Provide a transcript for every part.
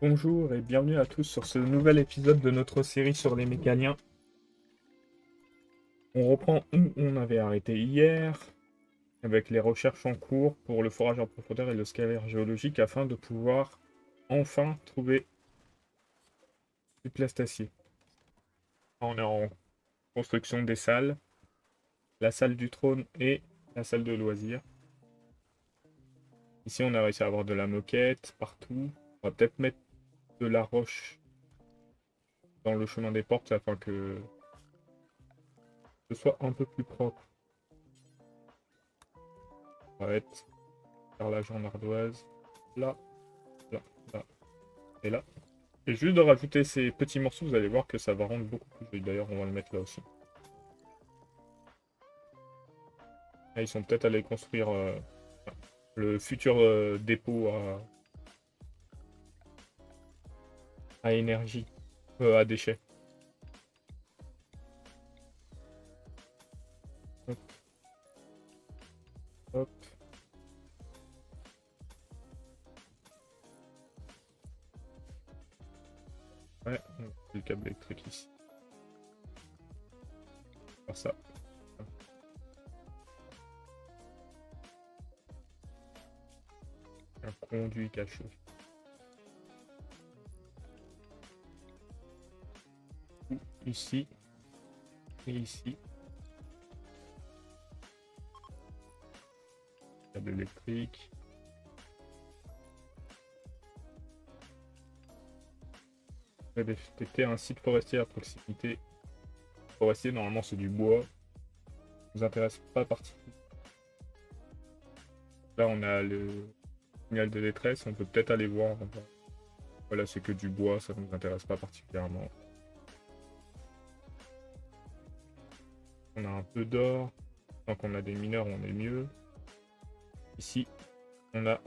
Bonjour et bienvenue à tous sur ce nouvel épisode de notre série sur les mécaniens. On reprend où on avait arrêté hier, avec les recherches en cours pour le forage en profondeur et le scalaire géologique afin de pouvoir enfin trouver du plastacier. On est en construction des salles, la salle du trône et la salle de loisirs. Ici on a réussi à avoir de la moquette partout. On va peut-être mettre de la roche dans le chemin des portes afin que ce soit un peu plus propre. On va être carrelage en ardoise, là, là, là et là. Et juste de rajouter ces petits morceaux, vous allez voir que ça va rendre beaucoup plus joli. D'ailleurs, on va le mettre là aussi. Là, ils sont peut-être allés construire le futur dépôt à énergie, à déchets. Hop, hop. Ouais, on a le câble électrique ici. Faire ça. Un conduit caché. Ici et ici. Câble électrique. On va détecter un site forestier à proximité. Forestier, normalement, c'est du bois. Ça nous intéresse pas particulièrement. Là, on a le signal de détresse. On peut peut-être aller voir. Voilà, c'est que du bois, ça ne nous intéresse pas particulièrement. On a un peu d'or. Tant qu'on a des mineurs, on est mieux. Ici, on a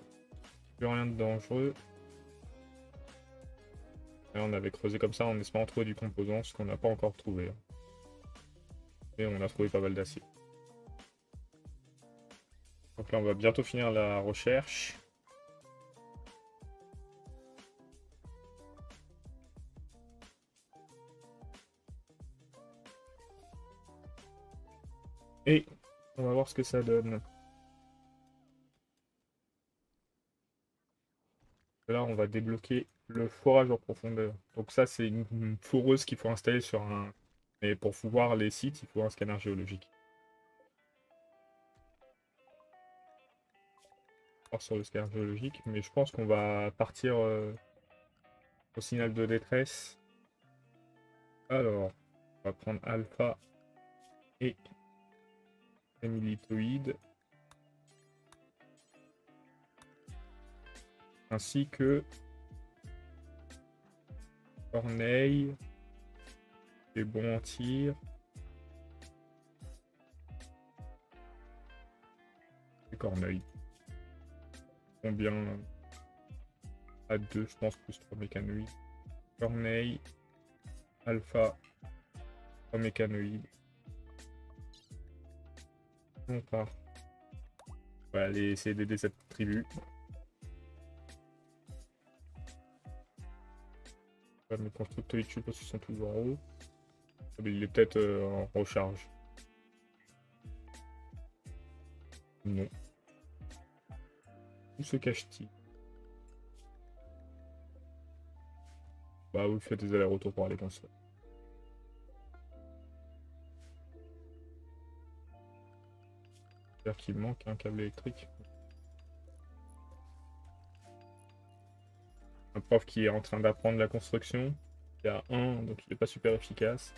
plus rien de dangereux. Et on avait creusé comme ça en espérant trouver du composant, ce qu'on n'a pas encore trouvé. Et on a trouvé pas mal d'acier. Donc là, on va bientôt finir la recherche. Et on va voir ce que ça donne. Là, on va débloquer le forage en profondeur. Donc ça, c'est une foreuse qu'il faut installer sur un... Et pour voir les sites, il faut un scanner géologique. Sur le scanner géologique, mais je pense qu'on va partir au signal de détresse. Alors, on va prendre alpha et amylitoïde, ainsi que corneille, et bon en tir, et corneille. Combien à 2, je pense, plus 3 mécanoïdes. Corneille, alpha, 3 mécanoïdes. On part. On va aller essayer d'aider cette tribu. On va mettre constructeurs dessus parce qu'ils sont toujours en haut. Ah, mais il est peut-être en recharge. Non. Où se cache-t-il? Bah, vous faites des allers-retours pour aller construire. C'est-à-dire qu'il manque un câble électrique. Un prof qui est en train d'apprendre la construction. Il y a un, donc il n'est pas super efficace.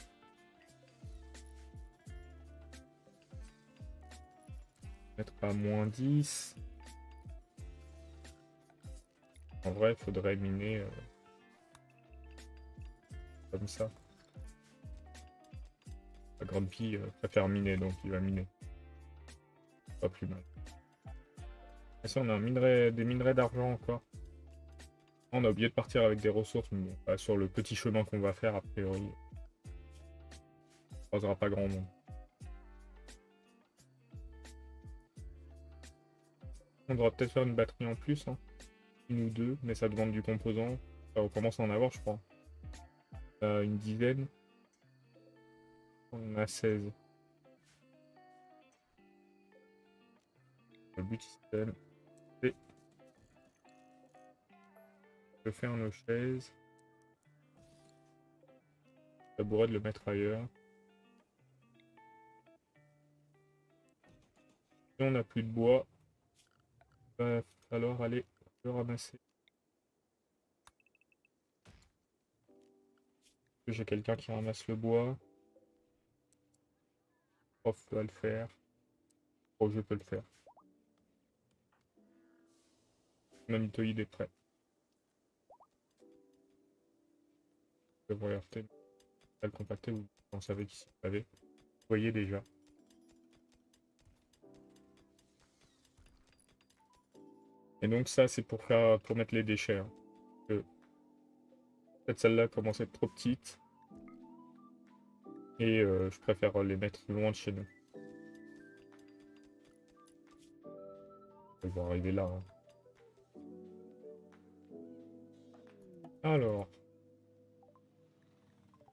Mettre à moins 10. En vrai, il faudrait miner comme ça. La grande fille préfère miner, donc il va miner. Pas plus mal. Et ça, on a un minerai, des minerais d'argent encore. On a oublié de partir avec des ressources, mais bon, bah, sur le petit chemin qu'on va faire, a priori, on ne croisera pas grand monde. On devra peut-être faire une batterie en plus, hein. Une ou deux, mais ça demande du composant. on commence à en avoir, je crois. Une dizaine. On en a 16. Le but système, c'est de faire nos chaises. Tabouret de le mettre ailleurs. Si on n'a plus de bois, il va falloir aller le ramasser. J'ai quelqu'un qui ramasse le bois. Prof va le faire. Oh, je peux le faire. Mamitoïde est prêt. Je vais regarder le compacter, vous en savez qui s'y savait. Vous voyez déjà. Et donc ça c'est pour mettre les déchets. Hein. Peut-être celle-là commence à être trop petite. Et je préfère les mettre loin de chez nous. Ils vont arriver là. Hein. Alors.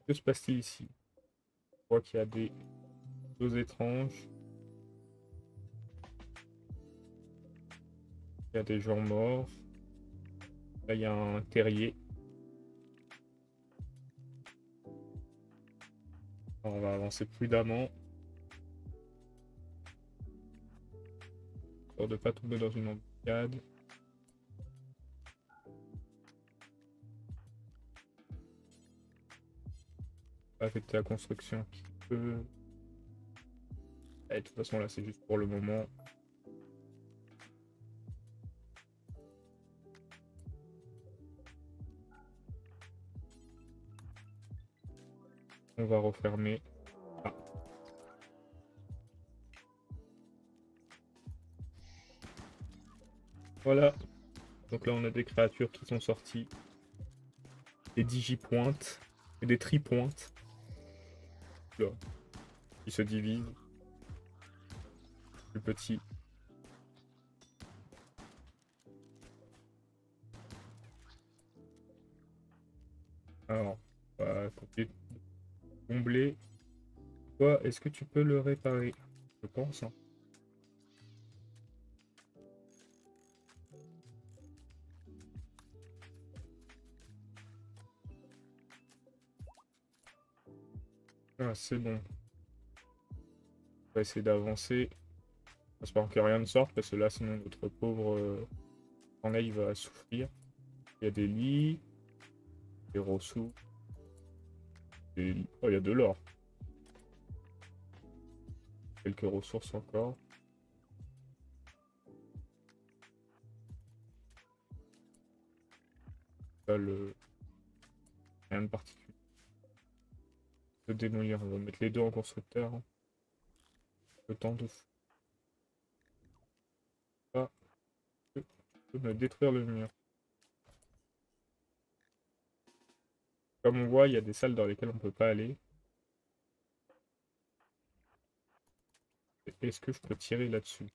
Que se passe-t-il ici? Je vois qu'il y a des choses étranges. Il y a des gens morts. Là, il y a un terrier. Alors, on va avancer prudemment. Pour de ne pas tomber dans une embuscade. Affecter la construction qui peut. Et de toute façon, là, c'est juste pour le moment. On va refermer. Ah. Voilà. Donc là, on a des créatures qui sont sorties. Des digipointes. Et des tripointes. Là. Qui se divisent. Plus petit. Alors, on va combler. Toi, est-ce que tu peux le réparer? Je pense. Hein. Ah, c'est bon. On va essayer d'avancer. J'espère que rien ne sorte, parce que là, sinon, notre pauvre il va souffrir. Il y a des lits. Des ressources. Oh, il y a de l'or. Quelques ressources encore. Pas le... Rien de particulier. De démolir. On va mettre les deux en constructeur. Hein. Le temps de fou. Ah. Je peux me détruire le mur. Comme on voit, il y a des salles dans lesquelles on peut pas aller. Est-ce que je peux tirer là-dessus?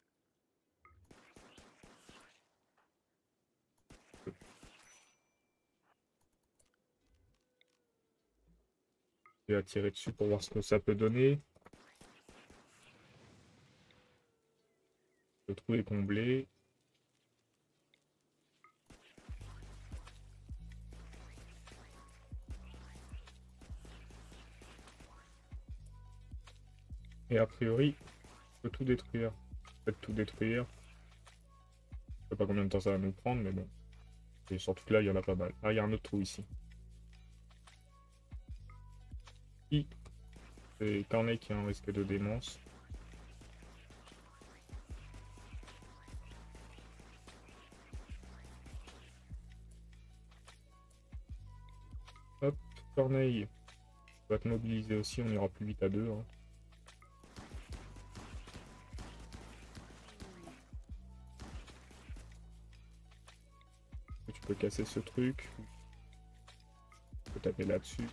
Je vais tirer dessus pour voir ce que ça peut donner. Le trou est comblé. Et a priori, je peux tout détruire. Peut-être tout détruire. Je sais pas combien de temps ça va nous prendre, mais bon. Et surtout que là, il y en a pas mal. Ah, il y a un autre trou ici. C'est Corneille qui a un risque de démence. Hop, Corneille. On va te mobiliser aussi, on ira plus vite à deux. Hein. Tu peux casser ce truc. Tu peux taper là-dessus.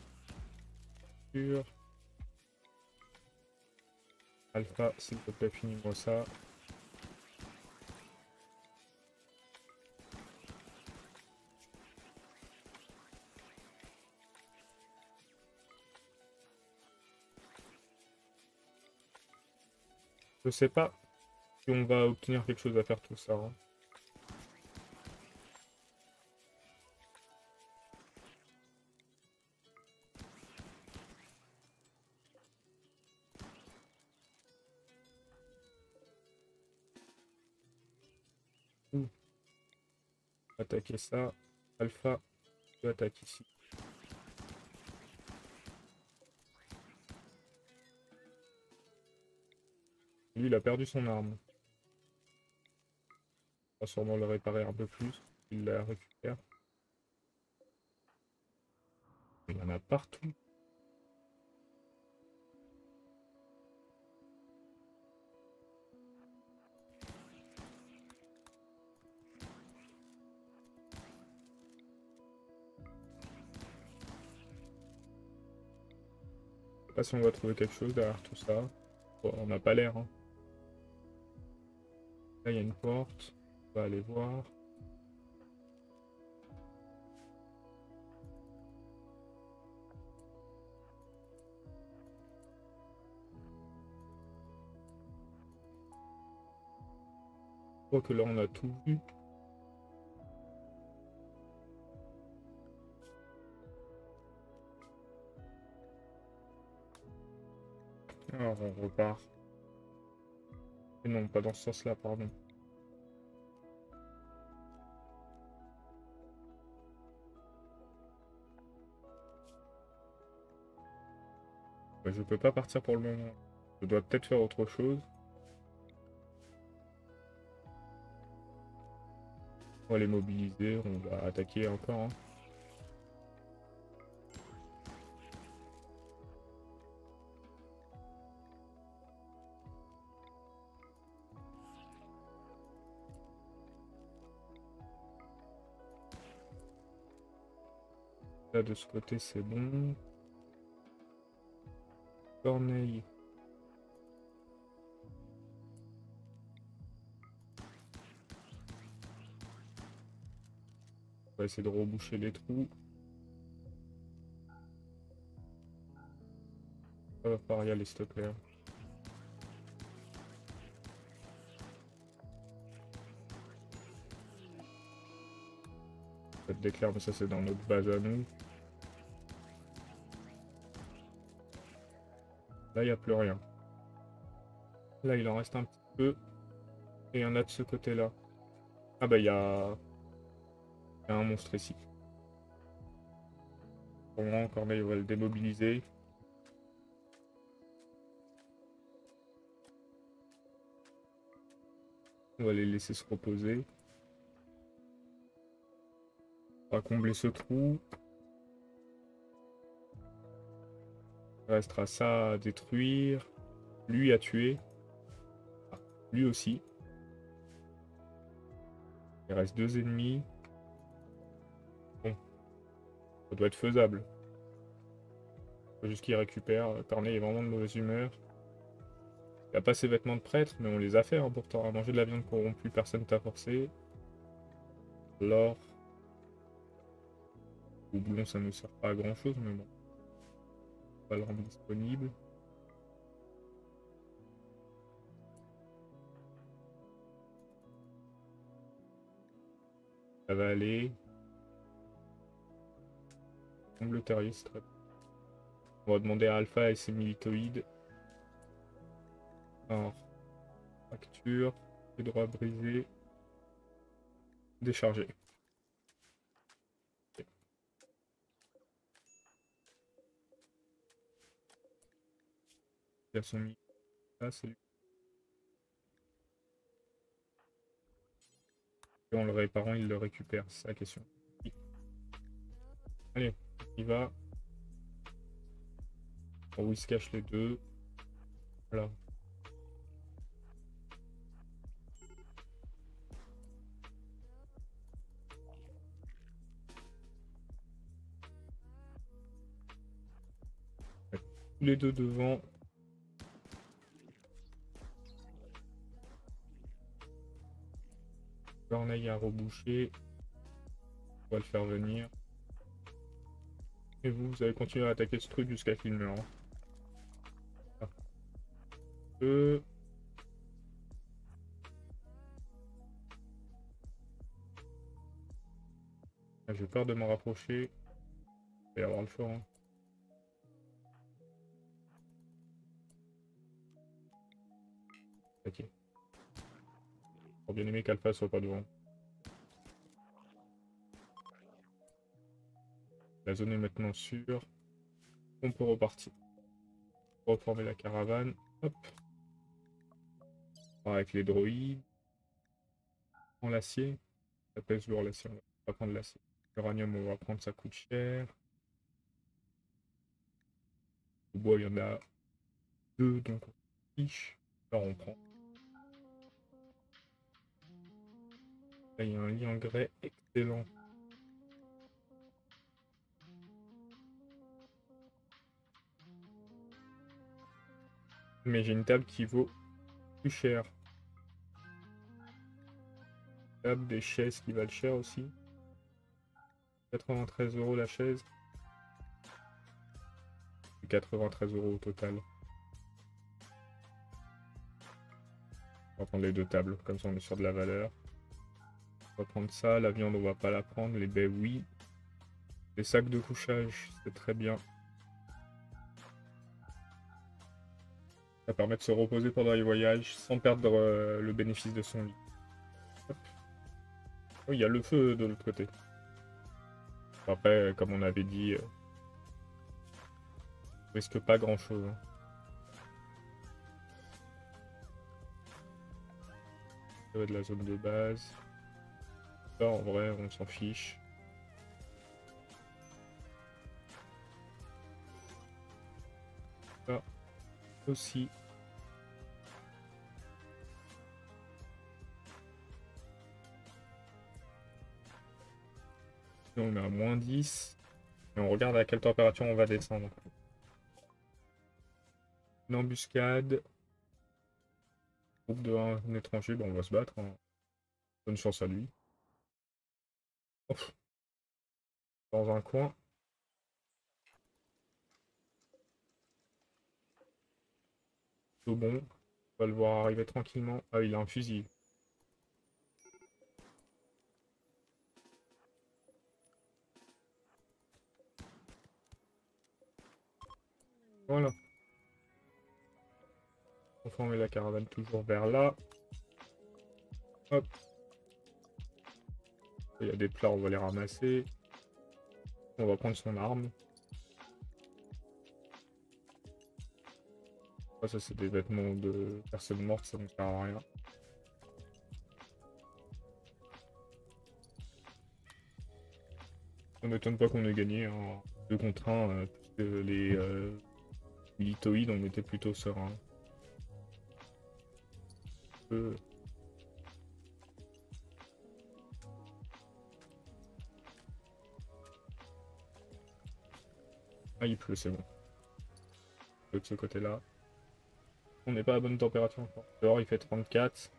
Alpha, s'il te plaît, finis-moi ça. Je sais pas si on va obtenir quelque chose à faire tout ça, hein. Ouh, attaquer ça. Alpha, tu attaques ici. Lui, il a perdu son arme. On va sûrement le réparer un peu plus. Il la récupère. Il y en a partout. Je sais pas si on va trouver quelque chose derrière tout ça. Bon, on n'a pas l'air, hein. Là, il y a une porte. On va aller voir. Je crois que là, on a tout vu. Alors, on repart. Et non, pas dans ce sens-là, pardon. Ouais, je peux pas partir pour le moment. Je dois peut-être faire autre chose. On va les mobiliser, on va attaquer encore, hein. Là, de ce côté, c'est bon. Corneille. On va essayer de reboucher les trous. Ça va pas y aller, s'il te plaît, hein. Ça te déclare, mais ça, c'est dans notre base à nous. Là, il n'y a plus rien. Là, il en reste un petit peu. Et il y en a de ce côté-là. Ah bah, il y a un monstre ici. Pour moi, Corneille, on va le démobiliser. On va les laisser se reposer. On va combler ce trou. Il restera ça à détruire. Lui à tuer. Ah, lui aussi. Il reste 2 ennemis. Bon, ça doit être faisable. Faut juste qu'il récupère. Corneille est vraiment de mauvaise humeur. Il a pas ses vêtements de prêtre, mais on les a fait, hein, pourtant. À manger de la viande corrompue, personne t'a forcé. L'or. Houblon, ça ne nous sert pas à grand chose, mais bon. On va le rendre disponible. Ça va aller. Le terrier, c'est très bien. On va demander à Alpha et ses militoïdes. Alors, fracture, les droits brisés, déchargé. Okay. Il a son mis. Ah, c'est lui. Et en le réparant, il le récupère, c'est la question. Allez, il va. Oh, il se cache les deux. Voilà. Tous les deux devant. Corneille à reboucher. On va le faire venir. Et vous allez continuer à attaquer ce truc jusqu'à qu'il meure. Ah. J'ai peur de m'en rapprocher. Il va y avoir le choix. Hein. Ok. J'aurais bien aimé qu'Alpha soit pas devant. La zone est maintenant sûre. On peut repartir. Reformer la caravane. Hop. Avec les droïdes. En l'acier. Ça pèse lourd l'acier. On va prendre l'acier. L'uranium, on va prendre, ça coûte cher. Le bois, il y en a 2, donc on fiche. Là, on prend. Là, il y a un lit en grès excellent. Mais j'ai une table qui vaut plus cher. Table, des chaises qui valent cher aussi. 93 € la chaise. 93 € au total. On va prendre les 2 tables, comme ça on est sur de la valeur. On va prendre ça, la viande on va pas la prendre, les baies oui. Les sacs de couchage, c'est très bien. Ça permet de se reposer pendant les voyages sans perdre le bénéfice de son lit. Hop. Oh, il y a le feu de l'autre côté. Après, comme on avait dit, on risque pas grand chose. Hein. Ça va être la zone de base. Là, en vrai, on s'en fiche. Là aussi. Et on met à -10. Et on regarde à quelle température on va descendre. Une embuscade. Groupe de 1 étranger, on va se battre. Hein. Bonne chance à lui. Ouf. Dans un coin. Tout bon. On va le voir arriver tranquillement. Ah, il a un fusil. Voilà. On forme la caravane toujours vers là. Hop. Il y a des plats, on va les ramasser. On va prendre son arme. Ah, ça, c'est des vêtements de personnes mortes, ça ne sert à rien. Ça m'étonne pas qu'on ait gagné en 2 contre 1, puisque les militoïdes, on était plutôt sereins. Ah, il pleut, c'est bon. De ce côté-là. On n'est pas à bonne température encore. Dehors, il fait 34.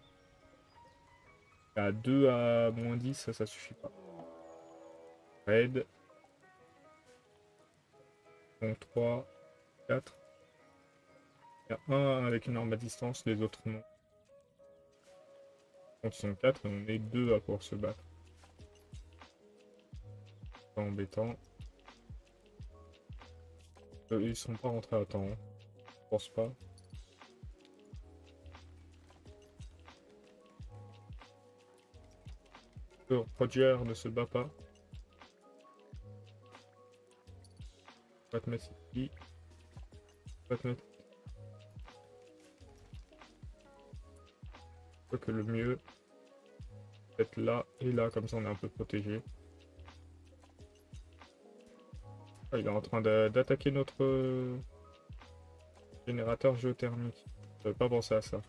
À 2 à -10, ça suffit pas. Raid. Donc 3, 4. Il y a un avec une arme à distance, les autres non. Donc ils sont 4 et on est 2 à pouvoir se battre. C'est embêtant. Ils sont pas rentrés à temps. Hein. Je pense pas. Roger ne se bat pas. On va te mettre ici. On va te mettre. Je crois que le mieux, peut-être là et là, comme ça on est un peu protégé. Ah, il est en train d'attaquer notre générateur géothermique. J'avais pas pensé à ça.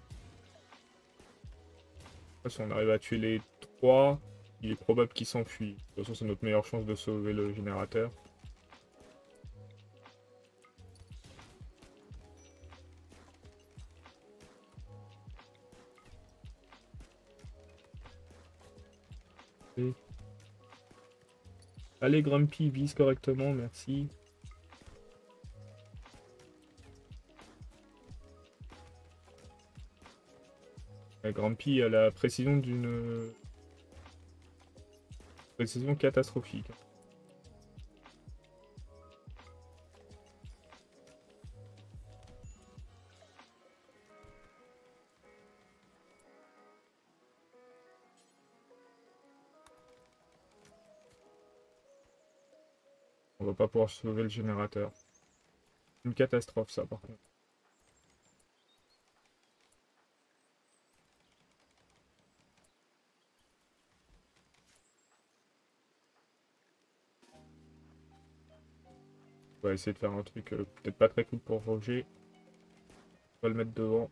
Si on arrive à tuer les 3, il est probable qu'il s'enfuit. De toute façon, c'est notre meilleure chance de sauver le générateur. Et... Allez, Grumpy, vise correctement, merci. Grumpy a la précision d'une Précision catastrophique. On va pas pouvoir sauver le générateur. Une catastrophe ça par contre. On va essayer de faire un truc peut-être pas très cool pour Roger. On va le mettre devant.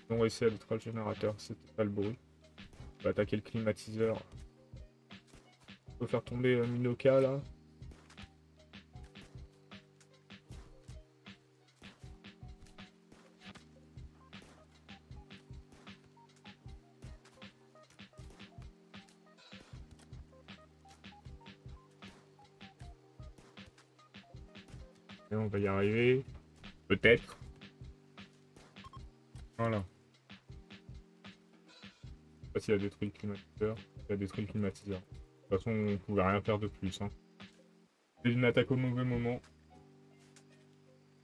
On va essayer à détruire le générateur, c'était pas le bruit. On va attaquer le climatiseur. On peut faire tomber Minoka là. Et on va y arriver. Peut-être. Voilà. Je sais pas s'il a détruit le climatiseur. Il a détruit le climatiseur. De toute façon, on pouvait rien faire de plus. Hein. C'est une attaque au mauvais moment.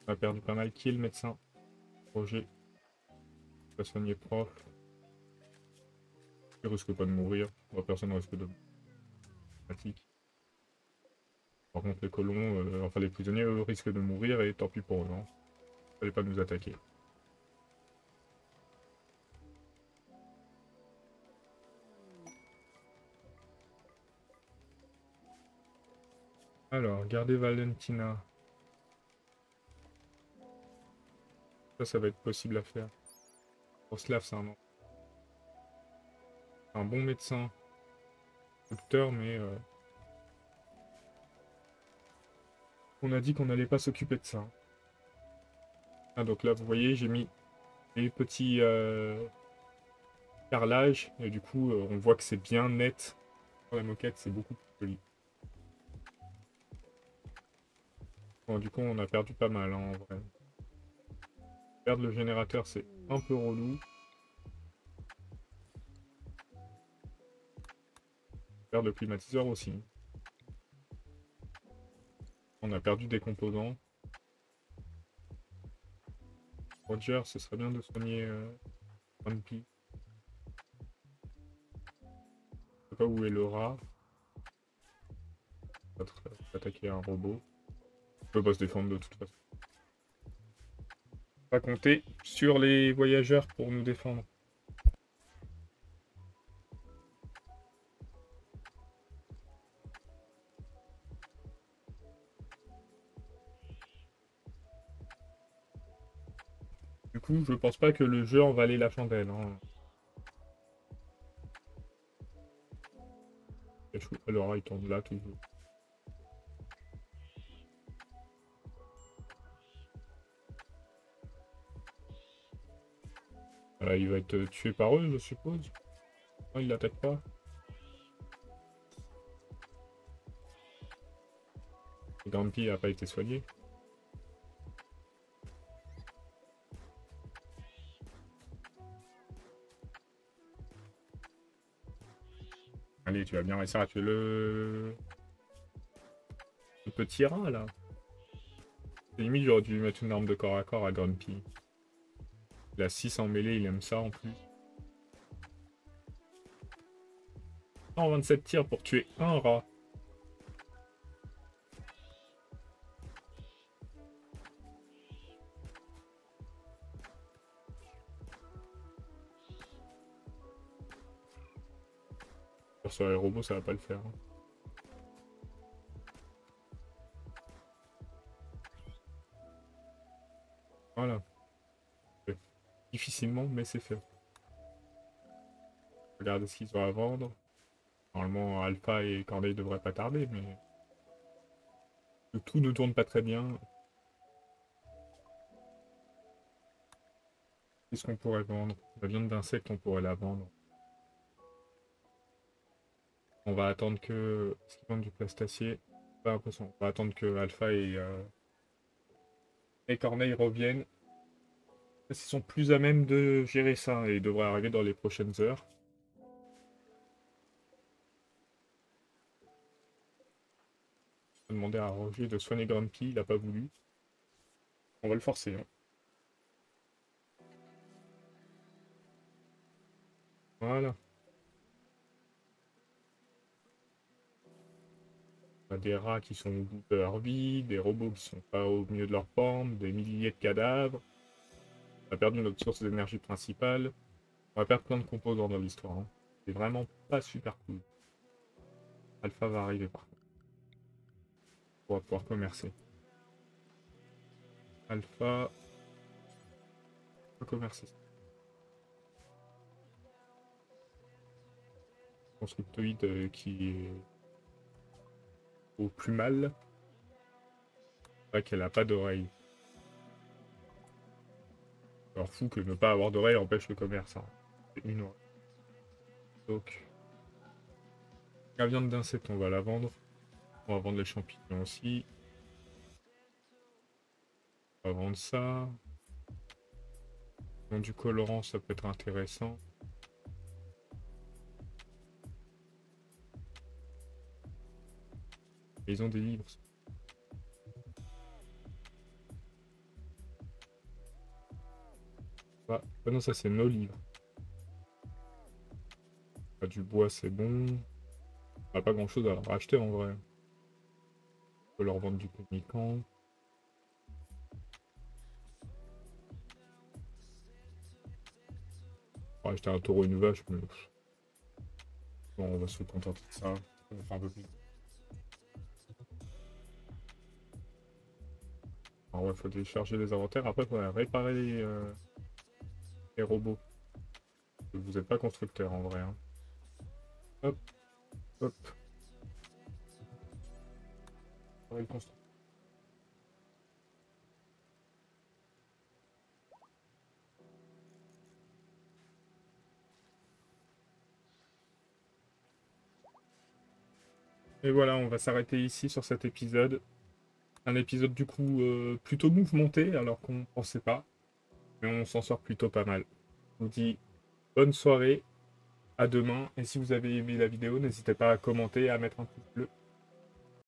On a perdu pas mal. Qui est le médecin? Roger. On va soigner prof. Il risque pas de mourir. Personne ne risque de mourir. Par contre, les colons, enfin les prisonniers, eux, risquent de mourir et tant pis pour eux. Hein. Fallait pas nous attaquer. Alors, garder Valentina. Ça va être possible à faire. Pour Slav, c'est un bon médecin. Docteur, mais on a dit qu'on n'allait pas s'occuper de ça. Ah, donc là, vous voyez, j'ai mis les petits carrelages. Et du coup, on voit que c'est bien net. Sur la moquette, c'est beaucoup plus joli. Bon, du coup, on a perdu pas mal, hein, en vrai. Perdre le générateur, c'est un peu relou. Perdre le climatiseur aussi. On a perdu des composants. Roger, ce serait bien de soigner Grumpy. Je sais pas où est le rat. On va attaquer un robot. On peut pas se défendre de toute façon. On va compter sur les voyageurs pour nous défendre. Du coup, je pense pas que le jeu en valait la chandelle. Hein. Le rat, il tombe là toujours. Il va être tué par eux, je suppose. Non, il l'attaque pas. Grumpy n'a pas été soigné. Allez, tu vas bien réussir à tuer le petit rat, là. Limite, j'aurais dû lui mettre une arme de corps à corps à Grumpy. Il a 6 en mêlée, il aime ça en plus. 127 tirs pour tuer un rat. Sur les robots, ça va pas le faire. Hein. Voilà. Difficilement, mais c'est fait. Regardez ce qu'ils ont à vendre. Normalement, Alpha et Corneille devraient pas tarder, mais... Tout ne tourne pas très bien. Qu'est-ce qu'on pourrait vendre? La viande d'insectes, on pourrait la vendre. On va attendre que... Est-ce qu'ils vendent du plastacier? Pas l'impression. On va attendre que Alpha et Corneille reviennent. Ils sont plus à même de gérer ça et ils devraient arriver dans les prochaines heures. On va demander à Roger de soigner Grumpy, il n'a pas voulu. On va le forcer. Hein. Voilà. On a des rats qui sont au bout de leur vie, des robots qui sont pas au milieu de leur forme, des milliers de cadavres. On a perdu notre source d'énergie principale. On va perdre plein de composants dans l'histoire. Hein. C'est vraiment pas super cool. Alpha va arriver par contre. On va pouvoir commercer. Alpha peut commercer. Constructoïde qui est au plus mal. C'est vrai qu'elle a pas d'oreille. Alors fou que ne pas avoir d'oreille empêche le commerce. Hein. C'est une oreille. Donc, la viande d'insecte, on va la vendre. On va vendre les champignons aussi. On va vendre ça. Donc, du colorant, ça peut être intéressant. Et ils ont des livres. Ah, non, ça c'est nos livres. Ah, du bois, c'est bon. On n'a pas grand chose à leur acheter en vrai. On peut leur vendre du communicant. On va acheter un taureau et une vache, mais bon, on va se contenter de ça. On va faire un peu plus. Alors, ouais, faut télécharger les inventaires. Après, il faut réparer les robots. Vous n'êtes pas constructeur en vrai. Hein. Hop, hop. On va le construire. Et voilà, on va s'arrêter ici sur cet épisode. Un épisode du coup plutôt mouvementé alors qu'on pensait pas. Mais on s'en sort plutôt pas mal. Je vous dis bonne soirée, à demain. Et si vous avez aimé la vidéo, n'hésitez pas à commenter et à mettre un pouce bleu.